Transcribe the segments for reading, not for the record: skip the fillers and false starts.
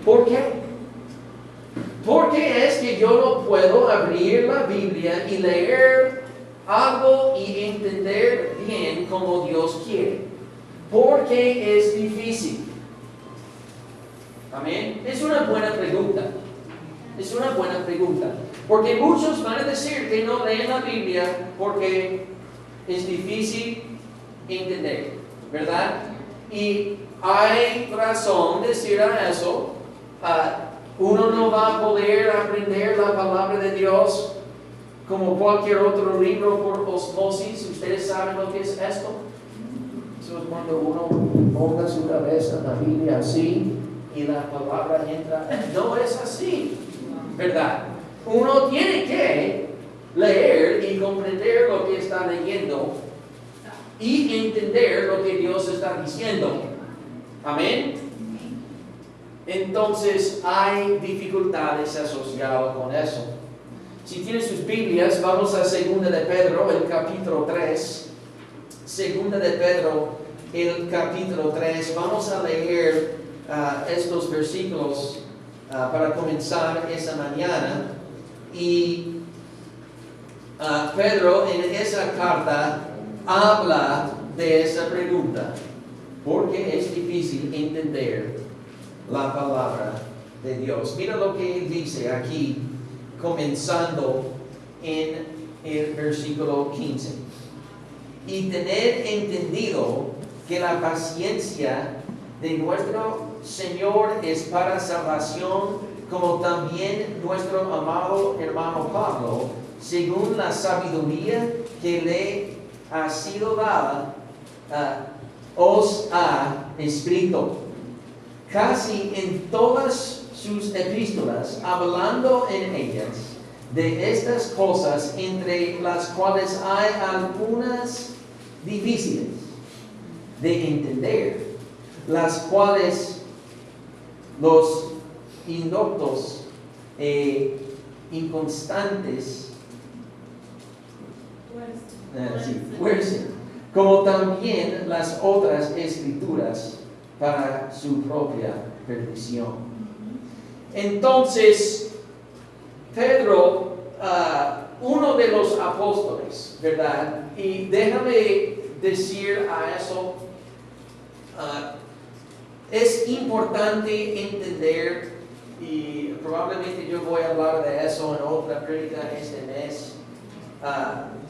¿Por qué? Porque es que yo no puedo abrir la Biblia y leer algo y entender bien como Dios quiere. Porque es difícil. Amén. Es una buena pregunta. Es una buena pregunta. Porque muchos van a decir que no leen la Biblia porque es difícil entender, ¿verdad? Y hay razón de decir a eso. Uno no va a poder aprender la palabra de Dios como cualquier otro libro por osmosis. ¿Ustedes saben lo que es esto? Eso es cuando uno ponga su cabeza en la Biblia así y la palabra entra. No es así, ¿verdad? Uno tiene que leer y comprender lo que está leyendo y entender lo que Dios está diciendo. Amén. Entonces hay dificultades asociadas con eso. Si tienen sus Biblias, vamos a 2 de Pedro, el capítulo 3. 2 de Pedro, el capítulo 3. Vamos a leer estos versículos para comenzar esa mañana. Y Pedro en esa carta habla de esa pregunta. Porque es difícil entender la palabra de Dios. Mira lo que él dice aquí, comenzando en el versículo 15. Y tener entendido que la paciencia de nuestro Señor es para salvación, como también nuestro amado hermano Pablo, según la sabiduría que le ha sido dada, os ha escrito. Casi en todas sus epístolas, hablando en ellas de estas cosas, entre las cuales hay algunas difíciles de entender, las cuales los indoctos e inconstantes fuercen, como también las otras escrituras para su propia perdición. Entonces, Pedro, uno de los apóstoles, ¿verdad? Y déjame decir a eso, es importante entender, y probablemente yo voy a hablar de eso en otra prédica este mes,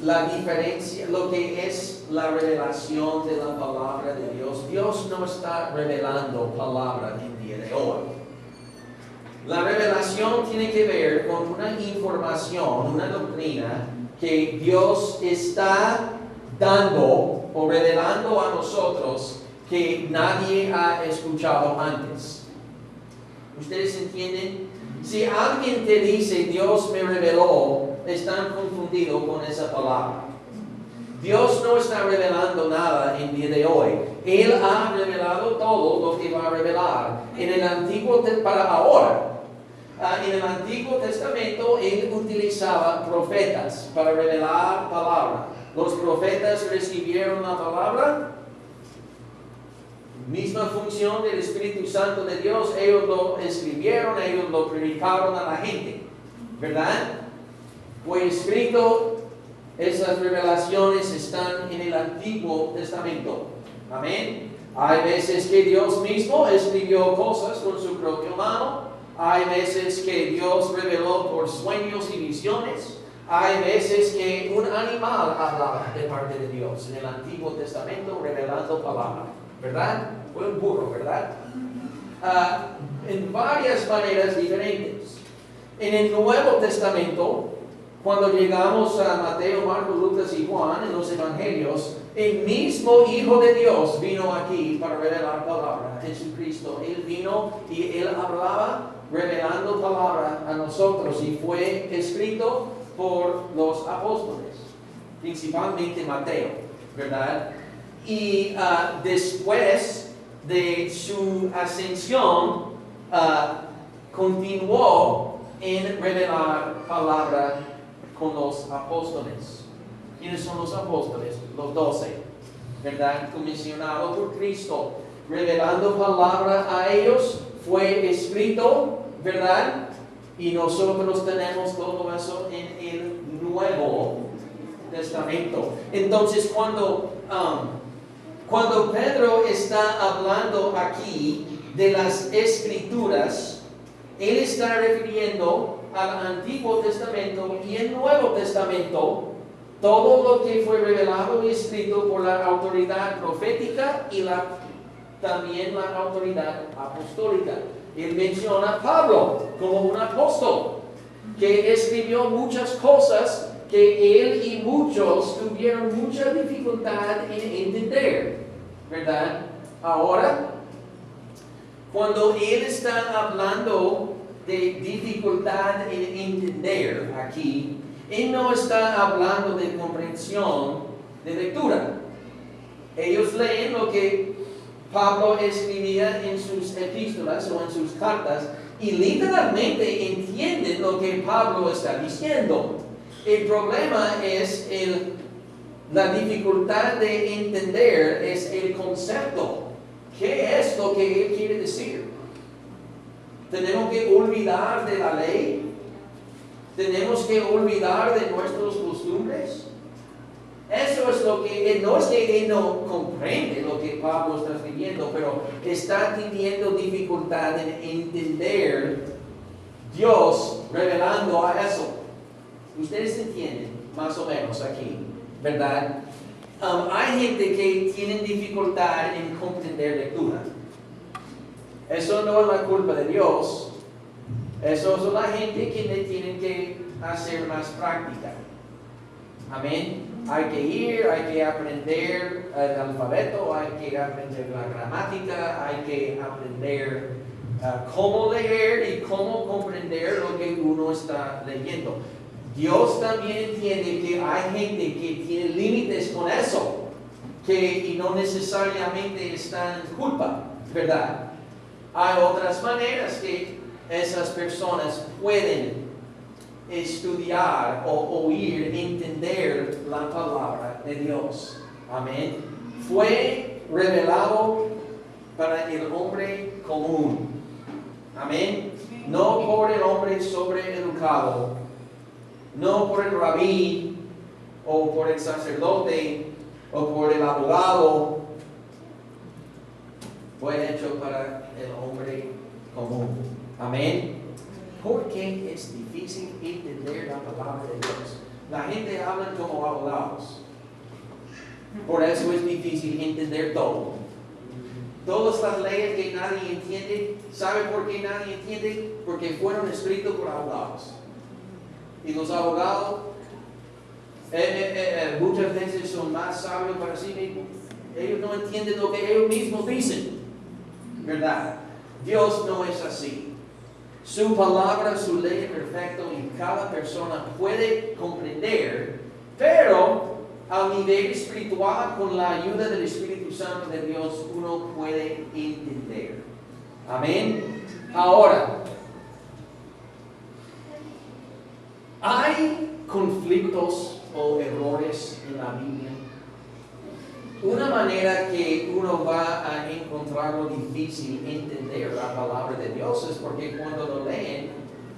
la diferencia, lo que es la revelación de la palabra de Dios. Dios no está revelando palabra en el día de hoy. La revelación tiene que ver con una información, una doctrina que Dios está dando o revelando a nosotros que nadie ha escuchado antes. ¿Ustedes entienden? Si alguien te dice Dios me reveló, están confundidos con esa palabra. Dios no está revelando nada en el día de hoy. Él ha revelado todo lo que va a revelar. En el Antiguo para ahora. En el Antiguo Testamento Él utilizaba profetas para revelar palabra. Los profetas recibieron la palabra. Misma función del Espíritu Santo de Dios. Ellos lo escribieron, ellos lo predicaron a la gente. ¿Verdad? Fue escrito, esas revelaciones están en el Antiguo Testamento. Amén. Hay veces que Dios mismo escribió cosas con su propia mano. Hay veces que Dios reveló por sueños y visiones. Hay veces que un animal hablaba de parte de Dios en el Antiguo Testamento revelando palabra. ¿Verdad? Fue un burro, ¿verdad? En varias maneras diferentes. En el Nuevo Testamento, cuando llegamos a Mateo, Marcos, Lucas y Juan, en los Evangelios, el mismo Hijo de Dios vino aquí para revelar palabra. Jesucristo, Él vino y Él hablaba revelando palabra a nosotros y fue escrito por los apóstoles, principalmente Mateo, ¿verdad? Y después de su ascensión, continuó en revelar palabra con los apóstoles. ¿Quiénes son los apóstoles? Los 12, ¿verdad? Comisionados por Cristo, revelando palabra a ellos fue escrito, ¿verdad? Y nosotros tenemos todo eso en el Nuevo Testamento. Entonces, cuando Pedro está hablando aquí de las Escrituras, él está refiriendo al Antiguo Testamento y el Nuevo Testamento, todo lo que fue revelado y escrito por la autoridad profética y también la autoridad apostólica. Él menciona a Pablo como un apóstol que escribió muchas cosas que él y muchos tuvieron mucha dificultad en entender, ¿verdad? Ahora, cuando él está hablando de dificultad en entender aquí, él no está hablando de comprensión de lectura. Ellos leen lo que Pablo escribía en sus epístolas o en sus cartas y literalmente entienden lo que Pablo está diciendo. El problema es la dificultad de entender es el concepto. ¿Qué es lo que él quiere decir? ¿Tenemos que olvidar de la ley? ¿Tenemos que olvidar de nuestras costumbres? Eso es lo que, no es que él no comprende lo que Pablo está escribiendo, pero está teniendo dificultad en entender Dios revelando a eso. Ustedes entienden más o menos aquí, ¿verdad? Hay gente que tiene dificultad en comprender lectura. Eso no es la culpa de Dios. Eso es la gente que le tienen que hacer más práctica. Amén. Hay que ir, hay que aprender el alfabeto, hay que aprender la gramática, hay que aprender cómo leer y cómo comprender lo que uno está leyendo. Dios también entiende que hay gente que tiene límites con eso, y no necesariamente están en culpa, ¿verdad? Hay otras maneras que esas personas pueden estudiar o oír, entender la palabra de Dios. Amén. Fue revelado para el hombre común. Amén. No por el hombre sobreeducado, no por el rabí o por el sacerdote o por el abogado. Fue hecho para el hombre común. Amén. Porque es difícil entender la palabra de Dios. La gente habla como abogados. Por eso es difícil entender todo. Todas las leyes que nadie entiende, ¿sabe por qué nadie entiende? Porque fueron escritos por abogados. Y los abogados muchas veces son más sabios para sí mismos. Ellos no entienden lo que ellos mismos dicen. ¿Verdad? Dios no es así. Su palabra, su ley es perfecta y cada persona puede comprender, pero a nivel espiritual, con la ayuda del Espíritu Santo de Dios, uno puede entender. Amén. Ahora, ¿hay conflictos o errores en la Biblia? Una manera que uno va a encontrarlo difícil entender la palabra de Dios es porque cuando lo leen,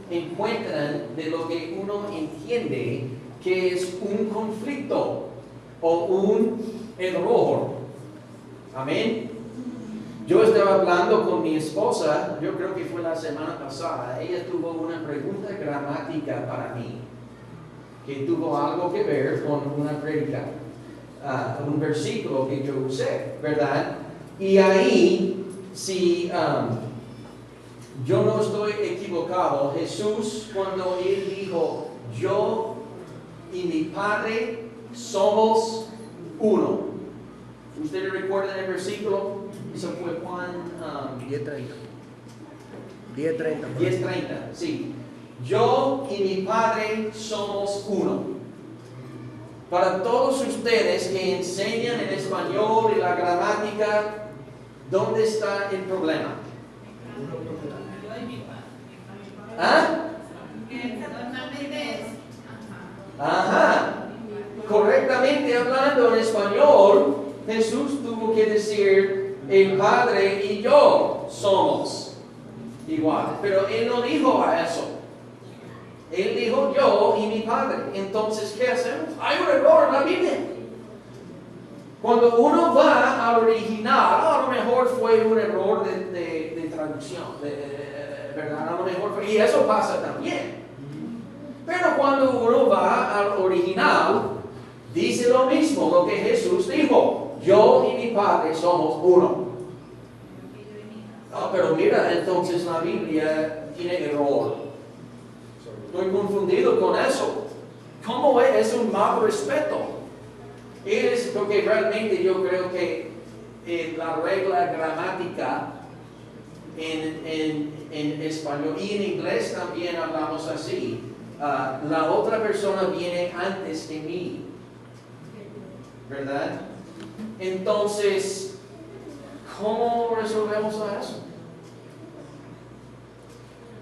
encuentran de lo que uno entiende que es un conflicto o un error. Amén. Yo estaba hablando con mi esposa, yo creo que fue la semana pasada, ella tuvo una pregunta gramática para mí, que tuvo algo que ver con una prédica. Un versículo que yo usé, ¿verdad? Y ahí, si yo no estoy equivocado, Jesús cuando Él dijo, yo y mi Padre somos uno. ¿Ustedes recuerdan el versículo? Eso fue Juan 10:30, sí. Yo y mi Padre somos uno. Para todos ustedes que enseñan el español y la gramática, ¿dónde está el problema? ¿Ah? Ajá. Correctamente hablando en español, Jesús tuvo que decir, el Padre y yo somos iguales. Pero Él no dijo a eso. Él dijo yo y mi Padre. Entonces, ¿qué hacemos? Hay un error en la Biblia. Cuando uno va al original, a lo mejor fue un error de traducción, ¿verdad? A lo mejor fue, y eso pasa también. Pero cuando uno va al original, dice lo mismo, lo que Jesús dijo. Yo y mi Padre somos uno. No, pero mira, entonces la Biblia tiene error. Estoy confundido con eso. ¿Cómo es un mal respeto? Es porque realmente yo creo que la regla gramática en español y en inglés también hablamos así. La otra persona viene antes que mí, ¿verdad? Entonces, ¿cómo resolvemos eso?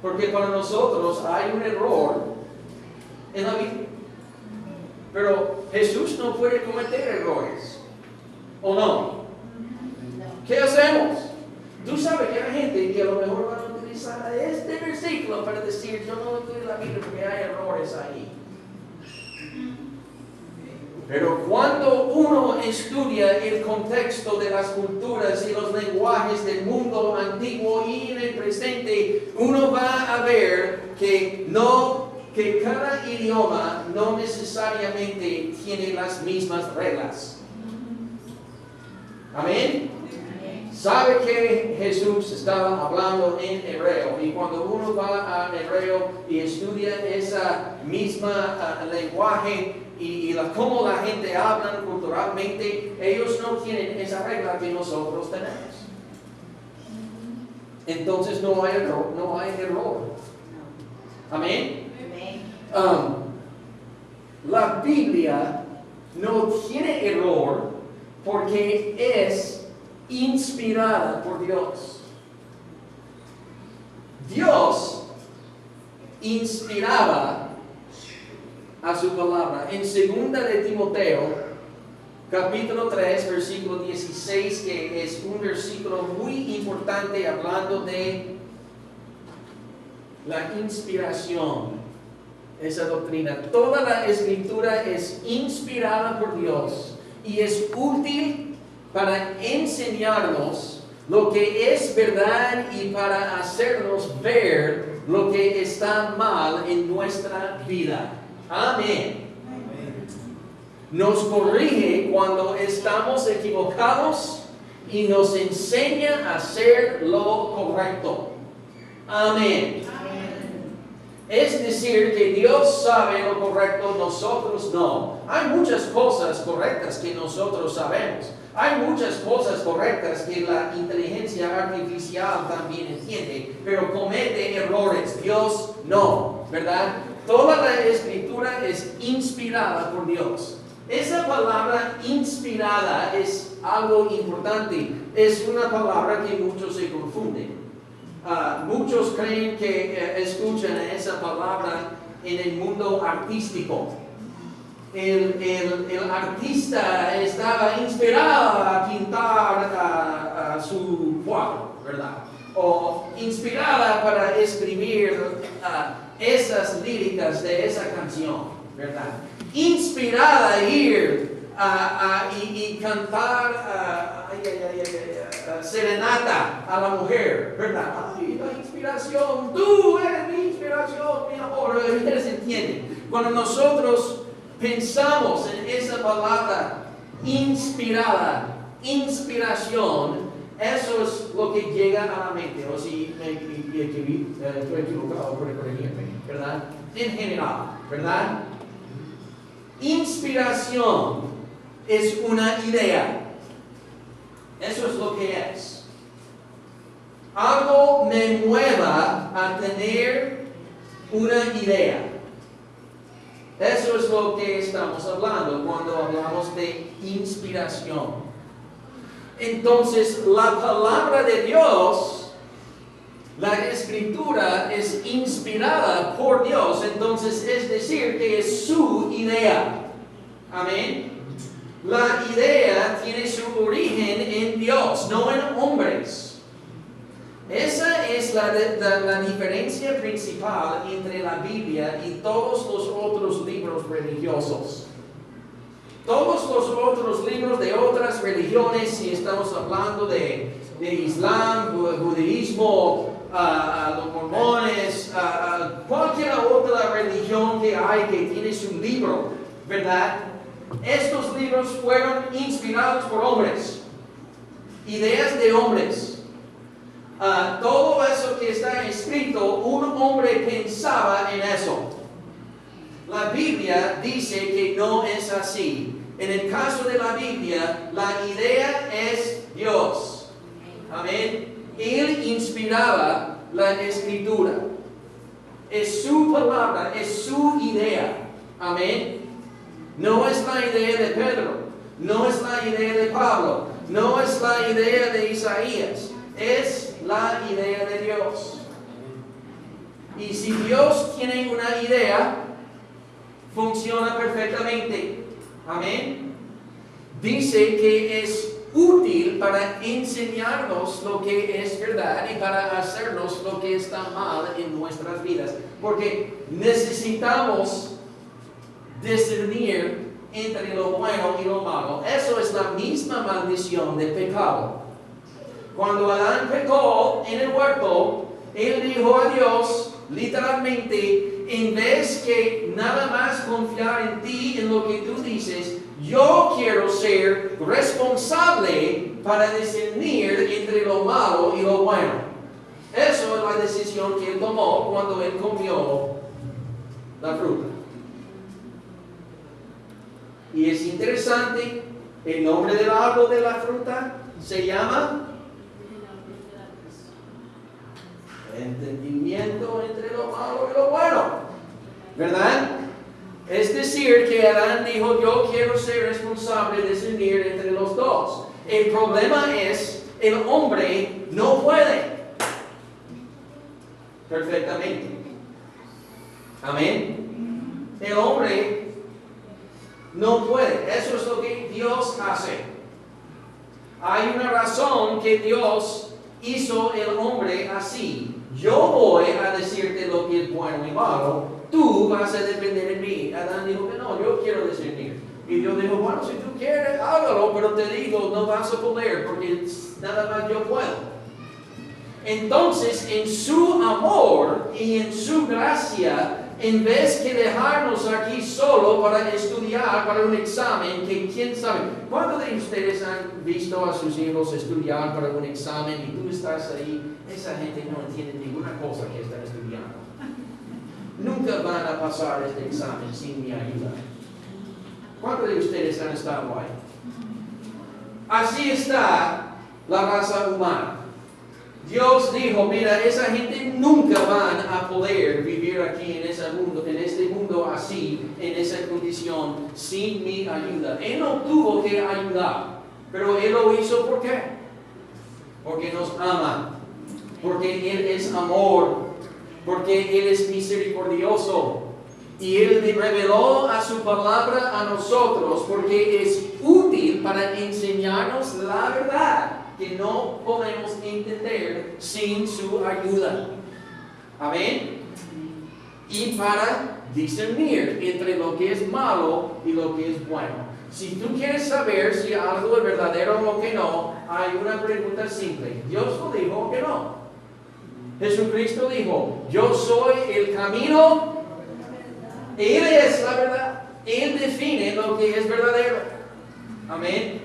Porque para nosotros hay un error en la Biblia. Pero Jesús no puede cometer errores, ¿o no? ¿Qué hacemos? Tú sabes que hay gente que a lo mejor van a utilizar este versículo para decir, yo no estudio la Biblia porque hay errores ahí. Pero cuando uno estudia el contexto de las culturas y los lenguajes del mundo antiguo y en el presente, uno va a ver que cada idioma no necesariamente tiene las mismas reglas. Amén. Sabe que Jesús estaba hablando en hebreo, y cuando uno va a hebreo y estudia esa misma lenguaje y cómo la gente habla culturalmente, ellos no tienen esa regla que nosotros tenemos. Entonces no hay error. Amén. La Biblia no tiene error porque es inspirada por Dios. Dios inspiraba a su palabra. En 2 de Timoteo, capítulo 3, versículo 16, que es un versículo muy importante hablando de la inspiración. Esa doctrina. Toda la escritura es inspirada por Dios y es útil para enseñarnos lo que es verdad y para hacernos ver lo que está mal en nuestra vida. Amén. Nos corrige cuando estamos equivocados y nos enseña a hacer lo correcto. Amén. Es decir, que Dios sabe lo correcto, nosotros no. Hay muchas cosas correctas que nosotros sabemos. Hay muchas cosas correctas que la inteligencia artificial también entiende, pero comete errores. Dios no, ¿verdad? Toda la escritura es inspirada por Dios. Esa palabra inspirada es algo importante. Es una palabra que muchos se confunden. Muchos creen que escuchan esa palabra en el mundo artístico. El artista estaba inspirado a pintar su cuadro, ¿verdad? O inspirada para escribir esas líricas de esa canción, ¿verdad? Inspirada a ir y cantar serenata a la mujer, ¿verdad? Ay, la inspiración, tú eres mi inspiración, mi amor. Ustedes entienden. Cuando nosotros pensamos en esa palabra inspirada, inspiración, eso es lo que llega a la mente. O si estoy equivocado, por corregirme, ¿verdad? En general, ¿verdad? Inspiración es una idea. Eso es lo que es. Algo me mueva a tener una idea. Eso es lo que estamos hablando cuando hablamos de inspiración. Entonces, la palabra de Dios, la escritura es inspirada por Dios. Entonces, es decir, que es su idea. Amén. La idea tiene su origen en Dios, no en hombres. Esa es la diferencia principal entre la Biblia y todos los otros libros religiosos. Todos los otros libros de otras religiones, si estamos hablando de Islam, judaísmo, los mormones, cualquier otra religión que hay que tiene su libro, ¿verdad? Estos libros fueron inspirados por hombres, ideas de hombres. Todo eso que está escrito, un hombre pensaba en eso. La Biblia dice que no es así. En el caso de la Biblia, la idea es Dios. Amén. Él inspiraba la escritura. Es su palabra, es su idea. Amén. No es la idea de Pedro, no es la idea de Pablo, no es la idea de Isaías. Es la idea de Dios. Y si Dios tiene una idea, funciona perfectamente. Amén. Dice que es útil para enseñarnos lo que es verdad y para hacernos lo que está mal en nuestras vidas. Porque necesitamos discernir entre lo bueno y lo malo. Eso es la misma maldición del pecado. Cuando Adán pecó en el huerto, él dijo a Dios, literalmente, en vez que nada más confiar en ti, en lo que tú dices, yo quiero ser responsable para discernir entre lo malo y lo bueno. Eso es la decisión que él tomó cuando él comió la fruta. Y es interesante, el nombre del árbol de la fruta se llama entendimiento entre lo malo y lo bueno, ¿verdad? Es decir, que Adán dijo, yo quiero ser responsable de discernir entre los dos. El problema es, el hombre no puede perfectamente. Amén. El hombre no puede. Eso es lo que Dios hace. Hay una razón que Dios hizo el hombre así. Yo voy a decirte lo que es bueno y malo. Tú vas a depender de mí. Adán dijo que no, yo quiero discernir. Y Dios dijo, bueno, si tú quieres, hágalo, pero te digo, no vas a poder, porque nada más yo puedo. Entonces, en su amor y en su gracia, en vez que dejarnos aquí solo para estudiar para un examen, que quién sabe, ¿cuántos de ustedes han visto a sus hijos estudiar para un examen y tú estás ahí? Esa gente no entiende ninguna cosa que están estudiando. Nunca van a pasar este examen sin mi ayuda. ¿Cuántos de ustedes han estado ahí? Así está la raza humana. Dios dijo, mira, esa gente nunca van a poder vivir aquí en este mundo así, en esa condición, sin mi ayuda. Él no tuvo que ayudar, pero Él lo hizo ¿por qué? Porque nos ama, porque Él es amor, porque Él es misericordioso. Y Él reveló a su palabra a nosotros porque es útil para enseñarnos la verdad que no podemos entender sin su ayuda. Amén. Y para discernir entre lo que es malo y lo que es bueno. Si tú quieres saber si algo es verdadero o que no, hay una pregunta simple. ¿Dios lo dijo o que no? Jesucristo dijo, yo soy el camino. Él es la verdad. Él define lo que es verdadero. Amén.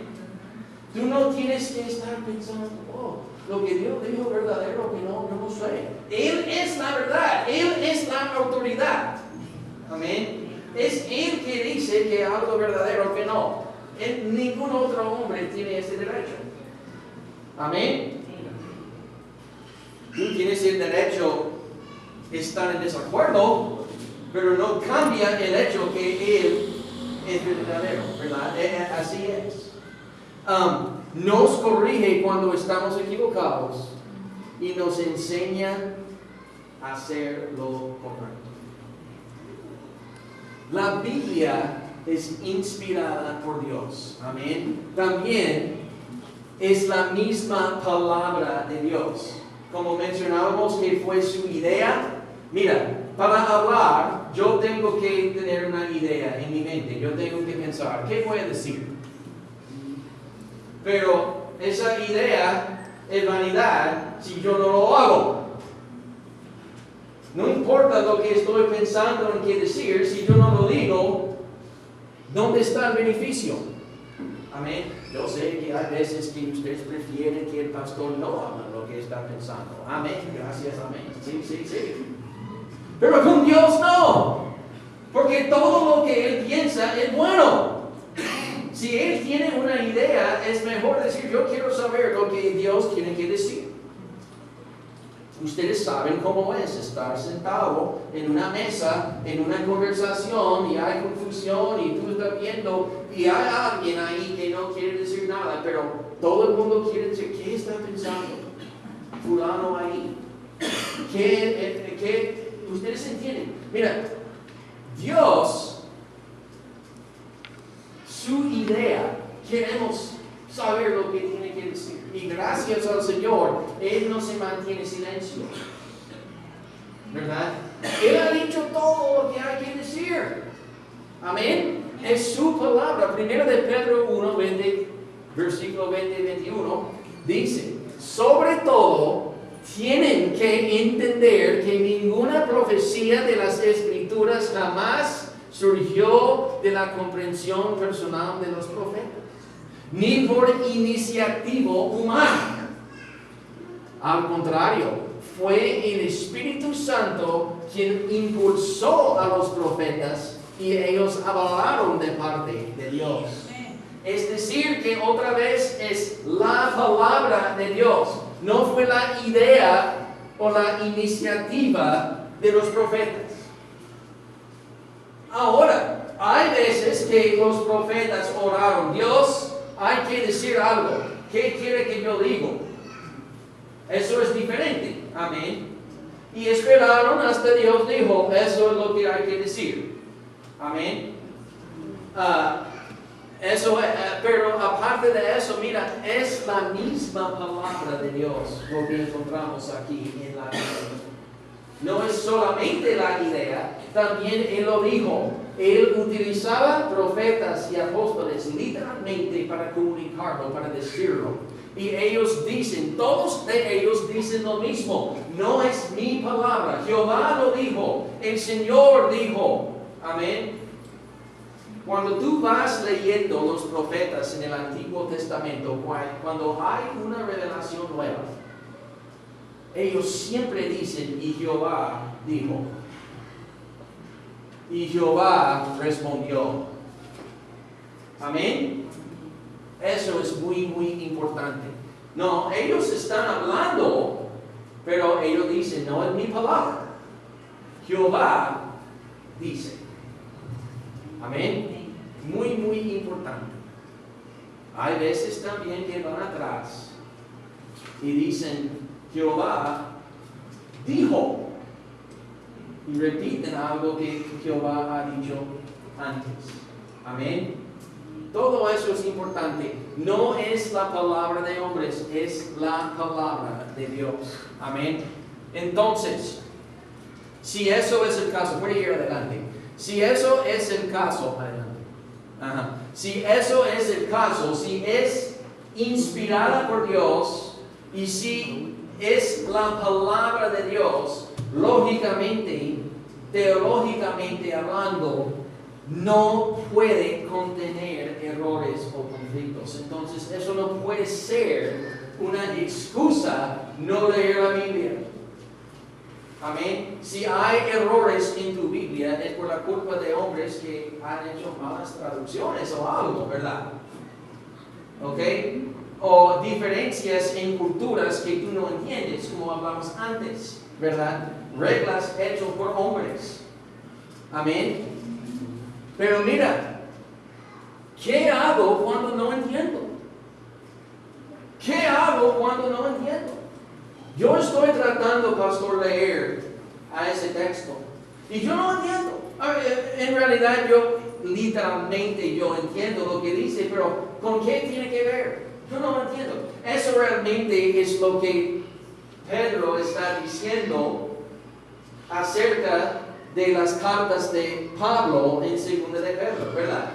Tú no tienes que estar pensando, oh, lo que Dios dijo verdadero, que no, yo no sé. Él es la verdad. Él es la autoridad. Amén. Es Él que dice que algo verdadero, que no. Ningún otro hombre tiene ese derecho. Amén. Tú tienes el derecho de estar en desacuerdo, pero no cambia el hecho que Él es verdadero, ¿verdad? Así es. Nos corrige cuando estamos equivocados y nos enseña a hacer lo correcto. La Biblia es inspirada por Dios. Amén. También es la misma palabra de Dios. como mencionábamos que fue su idea. Mira, para hablar, yo tengo que tener una idea en mi mente. Yo tengo que pensar, ¿qué voy a decir? Pero esa idea es vanidad si yo no lo hago. No importa lo que estoy pensando en qué decir, si yo no lo digo, ¿dónde está el beneficio? Amén. Yo sé que hay veces que ustedes prefieren que el pastor no hable lo que está pensando. Amén. Gracias, amén. Sí. Pero con Dios no. Porque todo lo que Él piensa es bueno. Si Él tiene una idea, es mejor decir, yo quiero saber lo que Dios tiene que decir. Ustedes saben cómo es estar sentado en una mesa, en una conversación, y hay confusión, y tú estás viendo, y hay alguien ahí que no quiere decir nada, pero todo el mundo quiere decir, ¿qué está pensando fulano ahí? ¿Qué? Ustedes entienden. Mira, Dios, su idea, queremos saber lo que tiene que decir. Y gracias al Señor, Él no se mantiene en silencio. ¿Verdad? Él ha dicho todo lo que hay que decir. Amén. Es su palabra. Primero de Pedro 1, versículo 20 y 21, dice, sobre todo, tienen que entender que ninguna profecía de las Escrituras jamás surgió de la comprensión personal de los profetas, ni por iniciativa humana. Al contrario, fue el Espíritu Santo quien impulsó a los profetas y ellos hablaron de parte de Dios. Es decir, que otra vez es la palabra de Dios. No fue la idea o la iniciativa de los profetas. Ahora, hay veces que los profetas oraron, Dios, hay que decir algo. ¿Qué quiere que yo diga? Eso es diferente. Amén. Y esperaron hasta Dios dijo, eso es lo que hay que decir. Amén. Pero aparte de eso, mira, es la misma palabra de Dios lo que encontramos aquí en la Biblia. No es solamente la idea, también Él lo dijo. Él utilizaba profetas y apóstoles literalmente para comunicarlo, para decirlo. Y ellos dicen, todos de ellos dicen lo mismo. No es mi palabra. Jehová lo dijo. El Señor dijo. Amén. Cuando tú vas leyendo los profetas en el Antiguo Testamento, cuando hay una revelación nueva, ellos siempre dicen, y Jehová dijo. Y Jehová respondió. Amén. Eso es muy, muy importante. No, ellos están hablando, pero ellos dicen, no es mi palabra. Jehová dice. Amén. Muy, muy importante. Hay veces también que van atrás y dicen, Jehová dijo. Y repiten algo que Jehová ha dicho antes. Amén. Todo eso es importante. No es la palabra de hombres, es la palabra de Dios. Amén. Entonces, si eso es el caso, puede ir adelante. Si eso es el caso, adelante. Si eso es el caso, si es inspirada por Dios y si es la palabra de Dios, lógicamente, teológicamente hablando, no puede contener errores o conflictos. Entonces, eso no puede ser una excusa no leer la Biblia. Amén. Si hay errores en tu Biblia, es por la culpa de hombres que han hecho malas traducciones o algo, ¿verdad? ¿Ok? O diferencias en culturas que tú no entiendes, como hablamos antes, ¿verdad? Reglas hechas por hombres. Amén. Pero mira, ¿qué hago cuando no entiendo? ¿Qué hago cuando no entiendo? Yo estoy tratando, pastor, leer a ese texto y yo no entiendo. En realidad literalmente yo entiendo lo que dice, pero ¿con qué tiene que ver? Yo no entiendo. Eso realmente es lo que Pedro está diciendo acerca de las cartas de Pablo en segunda de Pedro, ¿verdad?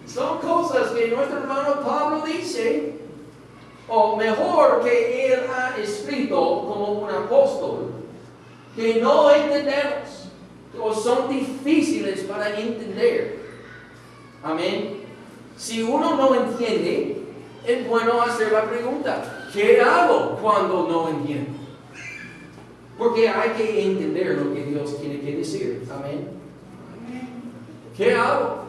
Son cosas que nuestro hermano Pablo dice, o mejor que él ha escrito como un apóstol, que no entendemos, o son difíciles para entender. Amén. Si uno no entiende, es bueno hacer la pregunta, ¿qué hago cuando no entiendo? Porque hay que entender lo que Dios tiene que decir. Amén. ¿Qué hago?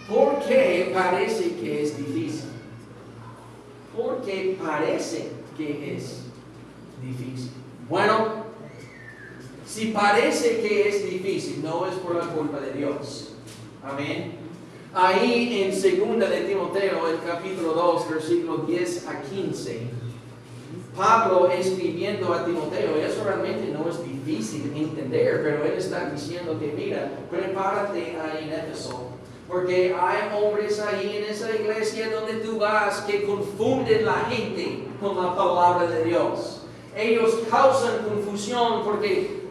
¿Por qué parece que es difícil? Porque parece que es difícil. Bueno, si parece que es difícil, no es por la culpa de Dios. Amén. Ahí en 2 de Timoteo, el capítulo 2, versículos 10 a 15, Pablo escribiendo a Timoteo, eso realmente no es difícil entender, pero él está diciendo que mira, prepárate ahí en Éfeso, porque hay hombres ahí en esa iglesia donde tú vas que confunden la gente con la palabra de Dios. Ellos causan confusión porque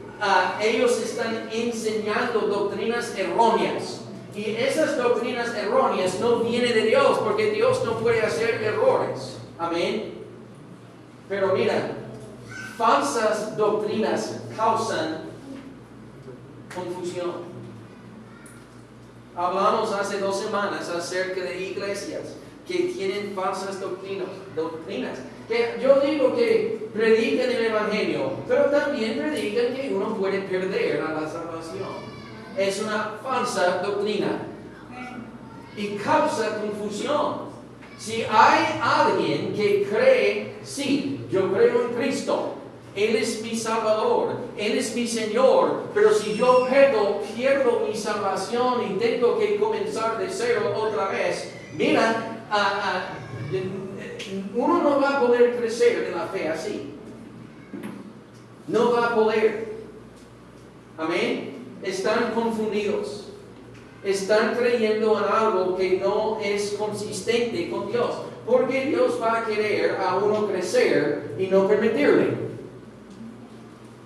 ellos están enseñando doctrinas erróneas. Y esas doctrinas erróneas no vienen de Dios, porque Dios no puede hacer errores. Amén. Pero mira, falsas doctrinas causan confusión. Hablamos hace 2 semanas acerca de iglesias que tienen falsas doctrinas. Que yo digo que predican el evangelio, pero también predican que uno puede perder a la salvación. Es una falsa doctrina y causa confusión. Si hay alguien que cree, sí, yo creo en Cristo, Él es mi Salvador, Él es mi Señor, pero si yo pierdo mi salvación y tengo que comenzar de cero otra vez, mira, uno no va a poder crecer en la fe así. No va a poder. Amén. Están confundidos. Están creyendo en algo que no es consistente con Dios. Porque Dios va a querer a uno crecer y no permitirle.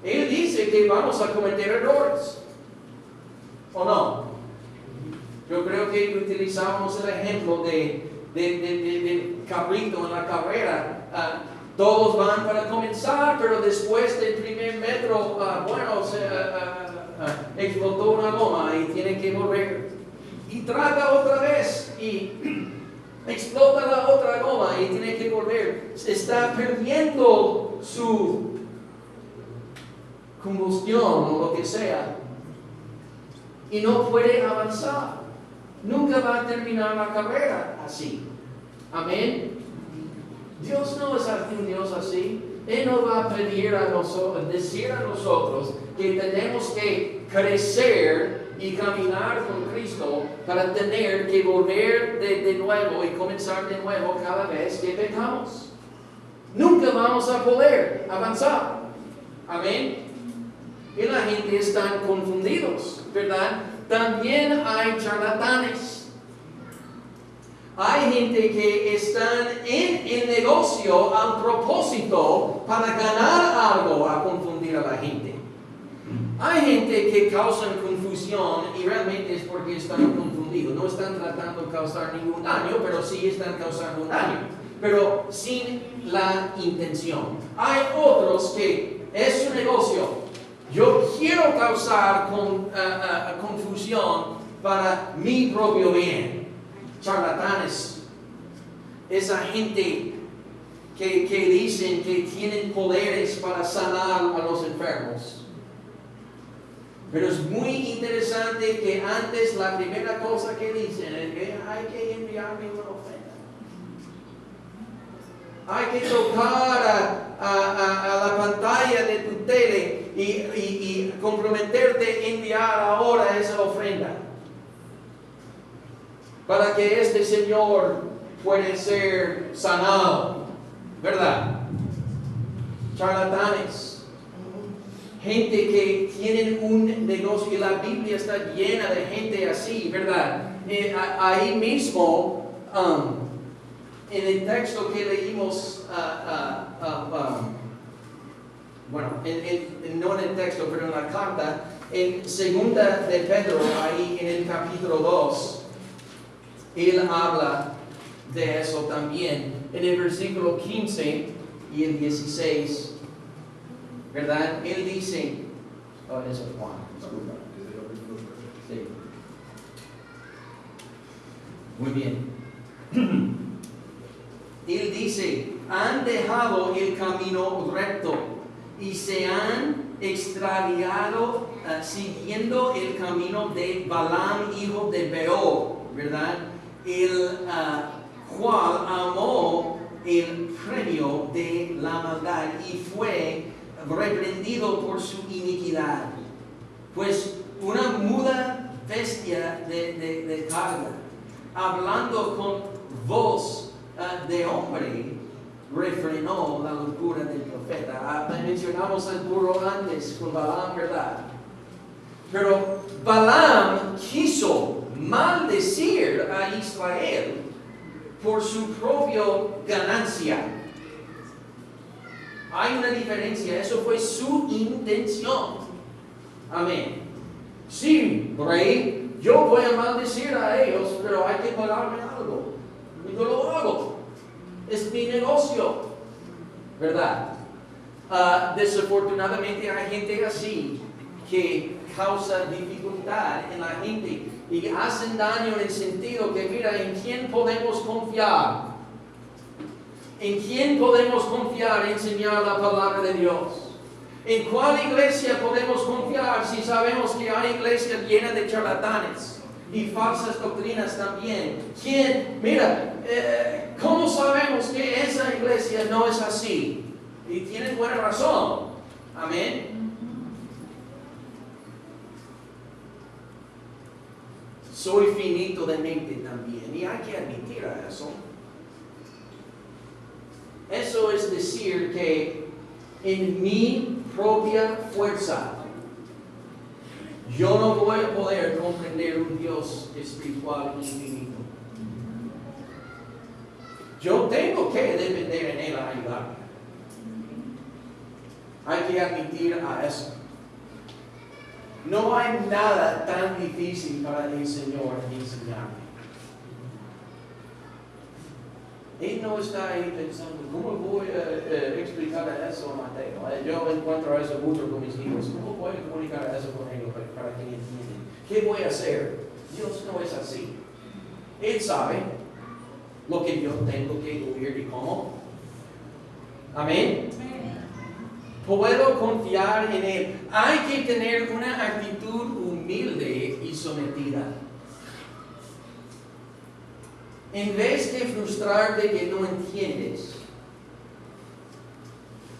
Él dice que vamos a cometer errores. ¿O no? Yo creo que utilizamos el ejemplo de cabrito en la carrera. Todos van para comenzar, pero después del primer metro, explotó una goma y tiene que volver. Y trata otra vez y explota la otra goma y tiene que volver. Se está perdiendo su combustión o lo que sea. Y no puede avanzar. Nunca va a terminar la carrera así. Amén. Dios no es un Dios así. Él no va a pedir a nosotros, decir a nosotros que tenemos que crecer y caminar con Cristo para tener que volver de nuevo y comenzar de nuevo cada vez que pecamos. Nunca vamos a poder avanzar. Amén. Y la gente está confundidos, ¿verdad? También hay charlatanes. Hay gente que están en el negocio al propósito para ganar algo a confundir a la gente. Hay gente que causan confusión y realmente es porque están confundidos. No están tratando de causar ningún daño, pero sí están causando un daño, pero sin la intención. Hay otros que es su negocio. Yo quiero causar confusión para mi propio bien. Charlatanes, esa gente que dicen que tienen poderes para sanar a los enfermos. Pero es muy interesante que antes la primera cosa que dicen es que hay que enviarme una ofrenda. Hay que tocar a la pantalla de tu tele y comprometerte a enviar ahora esa ofrenda, para que este Señor pueda ser sanado, ¿verdad? Charlatanes, gente que tienen un negocio, y la Biblia está llena de gente así, ¿verdad? Ahí mismo, en el texto que leímos bueno, no en el texto, pero en la carta, en segunda de Pedro, ahí en el capítulo 2, él habla de eso también. En el versículo 15 y el 16, ¿verdad? Él dice, oh, eso es Juan, disculpa. Sí. Muy bien. Él dice, han dejado el camino recto y se han extraviado siguiendo el camino de Balaam, hijo de Beor, ¿verdad? El cual amó el premio de la maldad y fue reprendido por su iniquidad. Pues una muda bestia de carga, hablando con voz de hombre, refrenó la locura del profeta. Mencionamos el burro antes con Balaam, ¿verdad? Pero Balaam quiso maldecir a Israel por su propia ganancia. Hay una diferencia, eso fue su intención. Amén. Sí, rey, yo voy a maldecir a ellos, pero hay que pagarme algo. Y yo lo hago. Es mi negocio, ¿verdad? Desafortunadamente hay gente así que causa dificultad en la gente y hacen daño en el sentido que, mira, ¿en quién podemos confiar? ¿En quién podemos confiar en enseñar la palabra de Dios? ¿En cuál iglesia podemos confiar si sabemos que hay iglesias llenas de charlatanes y falsas doctrinas también? ¿Quién? Mira, ¿cómo sabemos que esa iglesia no es así? Y tienen buena razón. Amén. Soy finito de mente también y hay que admitir a eso. Eso es decir que en mi propia fuerza yo no voy a poder comprender un Dios espiritual infinito. Yo tengo que depender en Él a ayudarme. Hay que admitir a eso. No hay nada tan difícil para el Señor enseñarme. Él no está ahí pensando, ¿cómo voy a explicar eso a Mateo? Yo encuentro eso mucho con mis hijos. ¿Cómo voy a comunicar eso con ellos para que entiendan? ¿Qué voy a hacer? Dios no es así. Él sabe lo que yo tengo que oír y cómo. Amén. Puedo confiar en Él. Hay que tener una actitud humilde y sometida. En vez de frustrarte que no entiendes,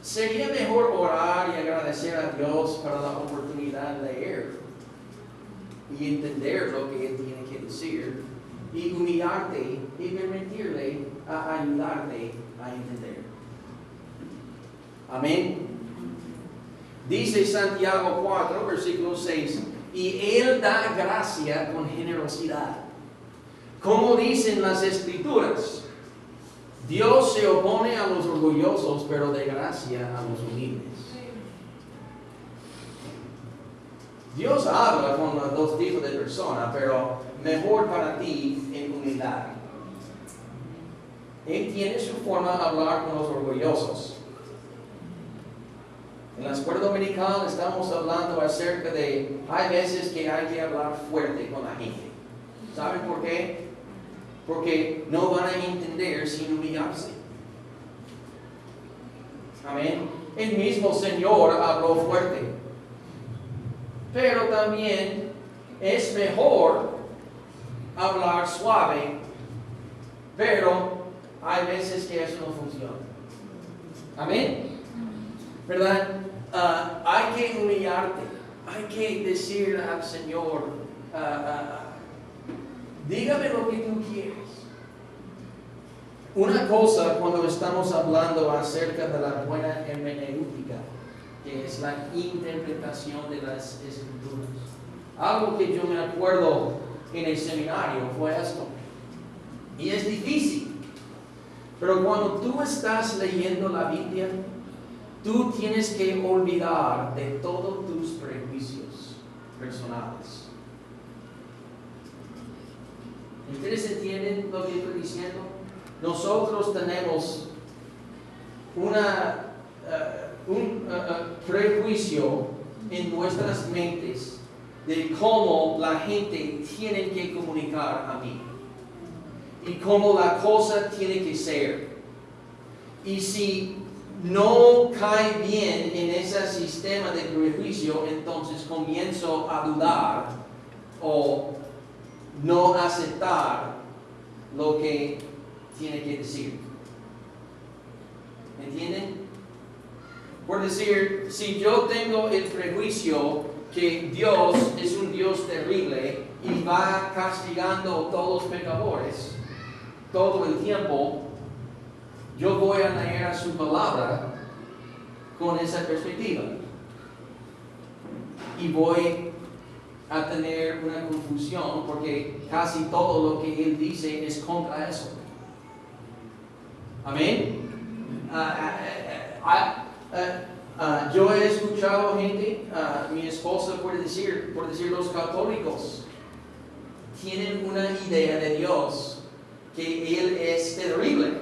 sería mejor orar y agradecer a Dios para la oportunidad de leer y entender lo que Él tiene que decir y humillarte y permitirle a ayudarte a entender. Amén. Dice Santiago 4, versículo 6, y Él da gracia con generosidad. Como dicen las Escrituras, Dios se opone a los orgullosos, pero de gracia a los humildes. Dios habla con los dos tipos de personas, pero mejor para ti en humildad. Él tiene su forma de hablar con los orgullosos. En la escuela dominical estamos hablando acerca de, hay veces que hay que hablar fuerte con la gente. ¿Saben por qué? Porque no van a entender sin humillarse. Amén. El mismo Señor habló fuerte. Pero también es mejor hablar suave, pero hay veces que eso no funciona. Amén. ¿Verdad? Hay que humillarte. Hay que decir al Señor, dígame lo que tú quieres. Una cosa cuando estamos hablando acerca de la buena hermenéutica, que es la interpretación de las Escrituras. Algo que yo me acuerdo en el seminario fue esto. Y es difícil. Pero cuando tú estás leyendo la Biblia, tú tienes que olvidar de todos tus prejuicios personales. ¿Ustedes entienden lo que estoy diciendo? Nosotros tenemos un prejuicio en nuestras mentes de cómo la gente tiene que comunicar a mí y cómo la cosa tiene que ser. Y si no cae bien en ese sistema de prejuicio, entonces comienzo a dudar o no aceptar lo que tiene que decir. ¿Entienden? Por decir, si yo tengo el prejuicio que Dios es un Dios terrible y va castigando a todos los pecadores todo el tiempo, yo voy a leer su palabra con esa perspectiva. Y voy a tener una confusión porque casi todo lo que Él dice es contra eso. Amén. Yo he escuchado gente, mi esposa puede decir, por decir los católicos, tienen una idea de Dios, que Él es terrible,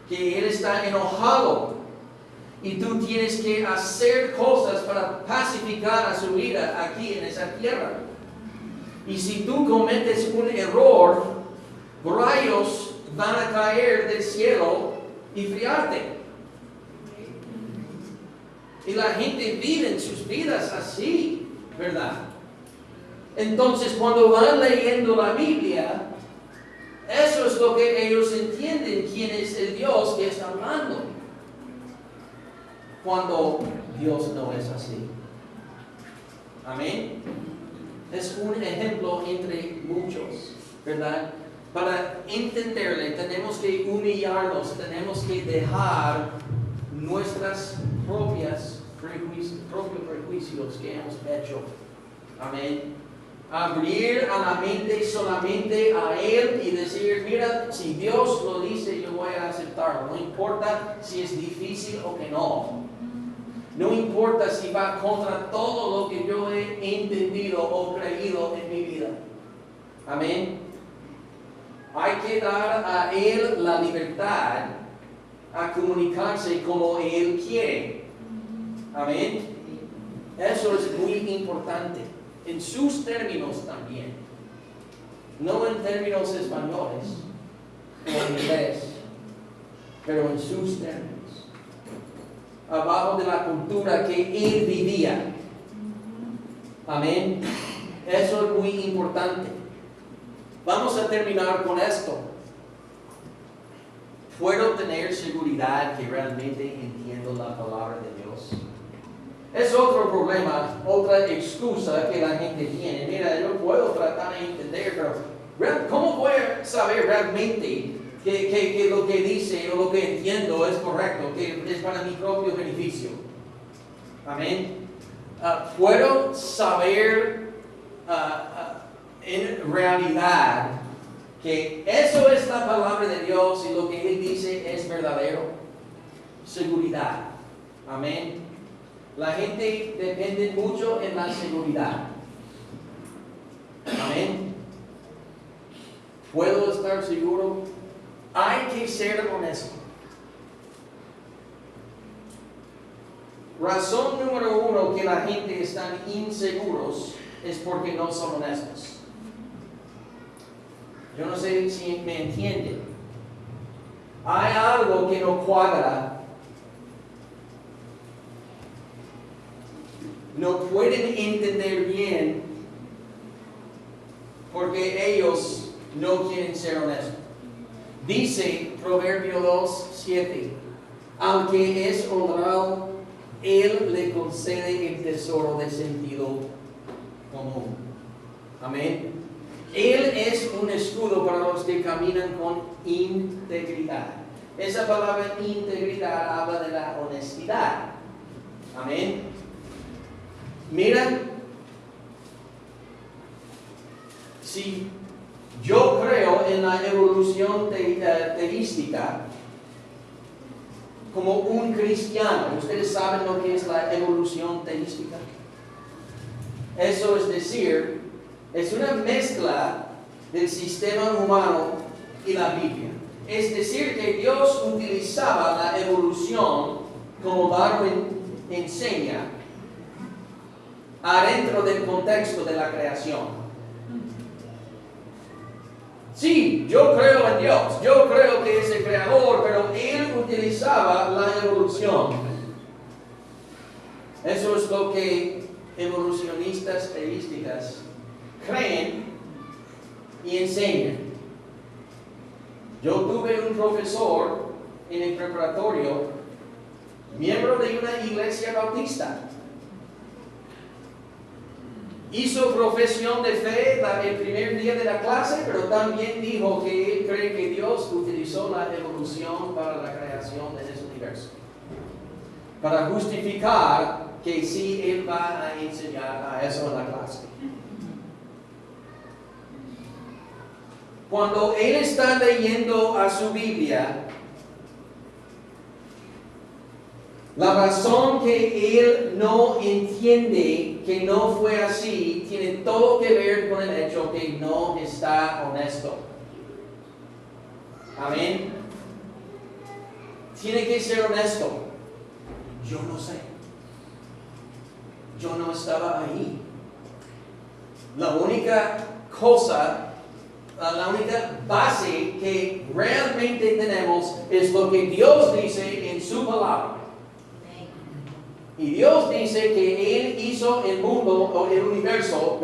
que Él está enojado, y tú tienes que hacer cosas para pacificar a su vida aquí en esa tierra. Y si tú cometes un error, rayos van a caer del cielo y friarte. Y la gente vive en sus vidas así, ¿verdad? Entonces, cuando van leyendo la Biblia, eso es lo que ellos entienden, quién es el Dios que está hablando. Cuando Dios no es así. Amén. Es un ejemplo entre muchos, ¿verdad? Para entenderle, tenemos que humillarnos, tenemos que dejar nuestras propios prejuicios que hemos hecho. Amén. Abrir a la mente solamente a Él y decir, mira, si Dios lo dice, yo voy a aceptarlo. No importa si es difícil o que no. No importa si va contra todo lo que yo he entendido o creído en mi vida. Amén. Hay que dar a Él la libertad a comunicarse como Él quiere. Amén. Eso es muy importante. En sus términos también. No en términos españoles o en inglés, pero en sus términos. Abajo de la cultura que Él vivía. Amén. Eso es muy importante. Vamos a terminar con esto. ¿Puedo tener seguridad que realmente entiendo la palabra de Dios? Es otro problema, otra excusa que la gente tiene. Mira, yo puedo tratar de entender, pero ¿cómo voy a saber realmente que lo que dice o lo que entiendo es correcto, que es para mi propio beneficio? Amén. ¿Puedo saber en realidad que eso es la palabra de Dios y lo que Él dice es verdadero? Seguridad. Amén. La gente depende mucho en la seguridad. Amén. ¿Puedo estar seguro? Hay que ser honesto. Razón número uno que la gente está inseguros es porque no son honestos. Yo no sé si me entienden. Hay algo que no cuadra. No pueden entender bien porque ellos no quieren ser honestos. Dice Proverbio 2:7, aunque es honrado, Él le concede el tesoro de sentido común. Amén. Él es un escudo para los que caminan con integridad. Esa palabra integridad habla de la honestidad. Amén. Mira, si yo creo en la evolución teística, como un cristiano. ¿Ustedes saben lo que es la evolución teística? Eso es decir, es una mezcla del sistema humano y la Biblia. Es decir, que Dios utilizaba la evolución como Darwin enseña adentro del contexto de la creación. Sí, yo creo en Dios, yo creo que es el creador, pero él utilizaba la evolución. Eso es lo que evolucionistas teísticas creen y enseñan. Yo tuve un profesor en el preparatorio, miembro de una iglesia bautista. Hizo profesión de fe el primer día de la clase, pero también dijo que él cree que Dios utilizó la evolución para la creación de ese universo. Para justificar que sí, él va a enseñar a eso en la clase. Cuando él está leyendo a su Biblia, la razón que él no entiende que no fue así tiene todo que ver con el hecho que no está honesto. Amén. Tiene que ser honesto. Yo no sé. Yo no estaba ahí. La única cosa, la única base que realmente tenemos es lo que Dios dice en su palabra. Y Dios dice que Él hizo el mundo, o el universo,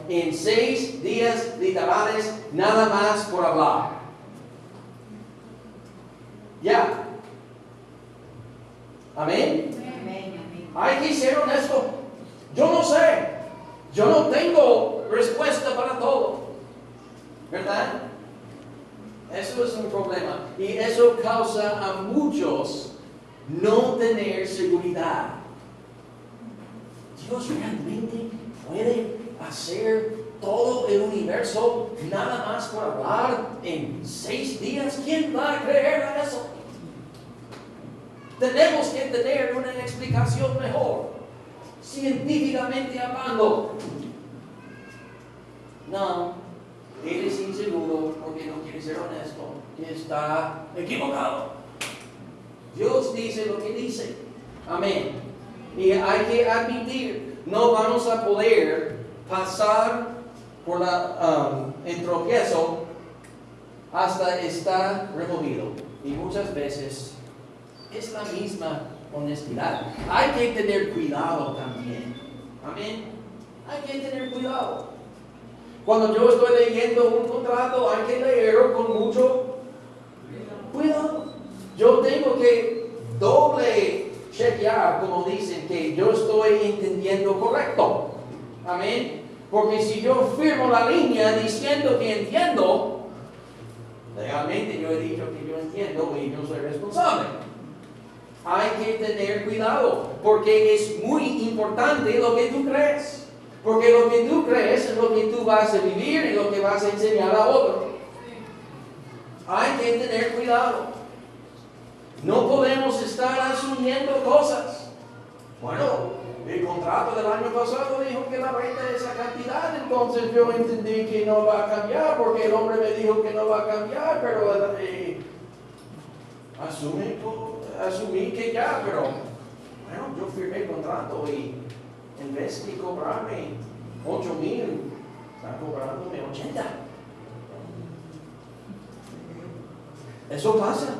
en 6 días literales, nada más por hablar. Ya. Amén. Hay que ser honesto. Yo no sé. Yo no tengo respuesta para todo. ¿Verdad? Eso es un problema. Y eso causa a muchos no tener seguridad. Dios realmente puede hacer todo el universo nada más por hablar en 6 días. ¿Quién va a creer a eso? Tenemos que tener una explicación mejor, científicamente hablando. No, él es inseguro porque no quiere ser honesto, que está equivocado. Dios dice lo que dice. Amén. Y hay que admitir, no vamos a poder pasar por el tropiezo hasta estar removido. Y muchas veces es la misma honestidad. Hay que tener cuidado también. Amén. Hay que tener cuidado. Cuando yo estoy leyendo un contrato, hay que leerlo con mucho cuidado. Yo tengo que doble chequear, como dicen, que yo estoy entendiendo correcto. Amén. Porque si yo firmo la línea diciendo que entiendo, legalmente yo he dicho que yo entiendo y yo soy responsable. Hay que tener cuidado, porque es muy importante lo que tú crees. Porque lo que tú crees es lo que tú vas a vivir y lo que vas a enseñar a otro. Hay que tener cuidado. No podemos estar asumiendo cosas. Bueno, el contrato del año pasado dijo que la renta es esa cantidad, entonces yo entendí que no va a cambiar porque el hombre me dijo que no va a cambiar, pero asumí que ya, pero bueno, yo firmé el contrato y en vez de cobrarme 8,000, está cobrándome 80. Eso pasa.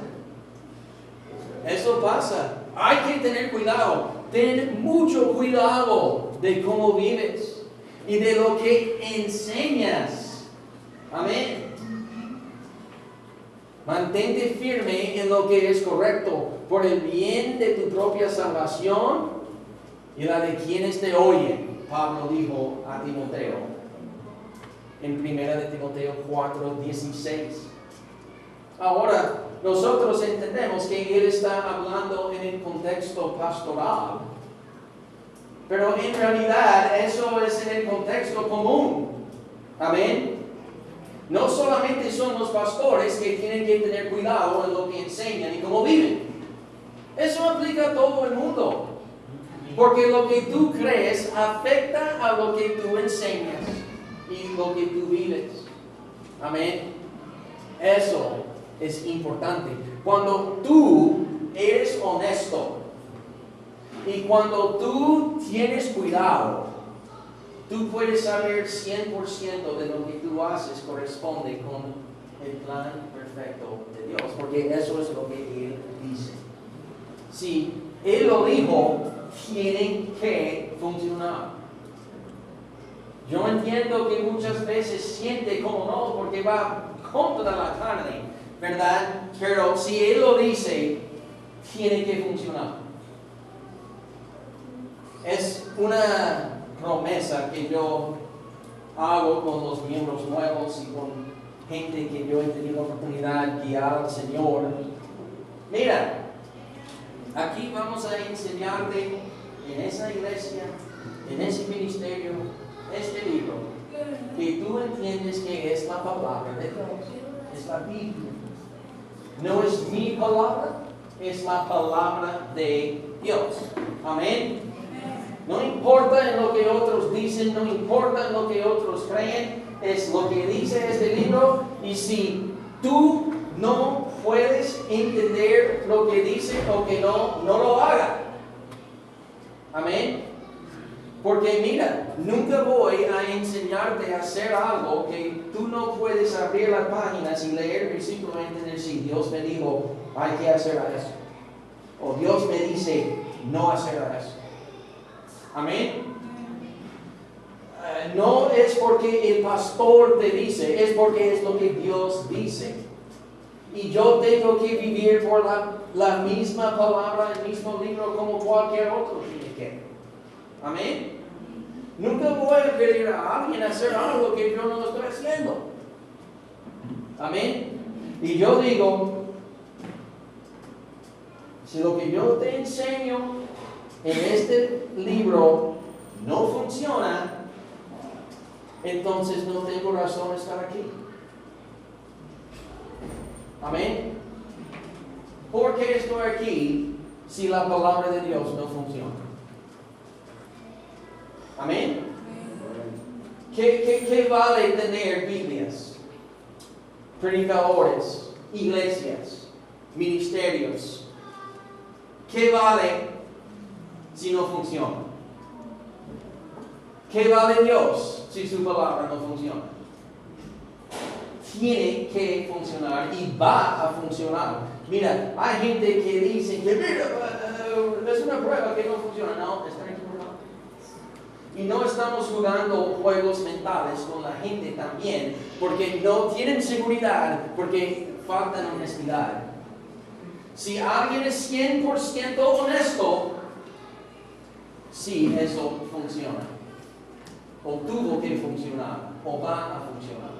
Eso pasa. Hay que tener cuidado. Ten mucho cuidado de cómo vives y de lo que enseñas. Amén. Mantente firme en lo que es correcto por el bien de tu propia salvación y la de quienes te oyen. Pablo dijo a Timoteo en 1 de Timoteo 4:16. Ahora, nosotros entendemos que él está hablando en el contexto pastoral, pero en realidad eso es en el contexto común. Amén. No solamente son los pastores que tienen que tener cuidado en lo que enseñan y cómo viven. Eso aplica a todo el mundo. Porque lo que tú crees afecta a lo que tú enseñas y lo que tú vives. Amén. Eso es importante. Cuando tú eres honesto y cuando tú tienes cuidado, tú puedes saber 100% de lo que tú haces corresponde con el plan perfecto de Dios, porque eso es lo que Él dice. Si Él lo dijo, tienen que funcionar. Yo entiendo que muchas veces siente como no, porque va contra la carne, ¿verdad? Pero si Él lo dice, tiene que funcionar. Es una promesa que yo hago con los miembros nuevos y con gente que yo he tenido la oportunidad de guiar al Señor. Mira, aquí vamos a enseñarte en esa iglesia, en ese ministerio, este libro, que tú entiendes que es la palabra de Dios, es la Biblia. No es mi palabra, es la palabra de Dios. Amén. No importa en lo que otros dicen, no importa en lo que otros creen, es lo que dice este libro. Y si tú no puedes entender lo que dice o que no lo haga. Amén. Porque mira, nunca voy a enseñarte a hacer algo que tú no puedes abrir las páginas y leer el versículo y entender si Dios me dijo, hay que hacer eso. O Dios me dice, no hacer eso. Amén. No es porque el pastor te dice, es porque es lo que Dios dice. Y yo tengo que vivir por la misma palabra, el mismo libro como cualquier otro tiene que. Amén. Nunca voy a pedir a alguien hacer algo que yo no estoy haciendo. Amén. Y yo digo, si lo que yo te enseño en este libro no funciona, entonces no tengo razón de estar aquí. Amén. ¿Por qué estoy aquí si la palabra de Dios no funciona? Amén. ¿Qué vale tener Biblias, predicadores, iglesias, ministerios? ¿Qué vale si no funciona? ¿Qué vale Dios si su palabra no funciona? Tiene que funcionar y va a funcionar. Mira, hay gente que dice que mira, es una prueba que no funciona. No, están equivocados. Y no estamos jugando juegos mentales con la gente también, porque no tienen seguridad, porque faltan honestidad. Si alguien es 100% honesto, sí, eso funciona. O tuvo que funcionar, o va a funcionar.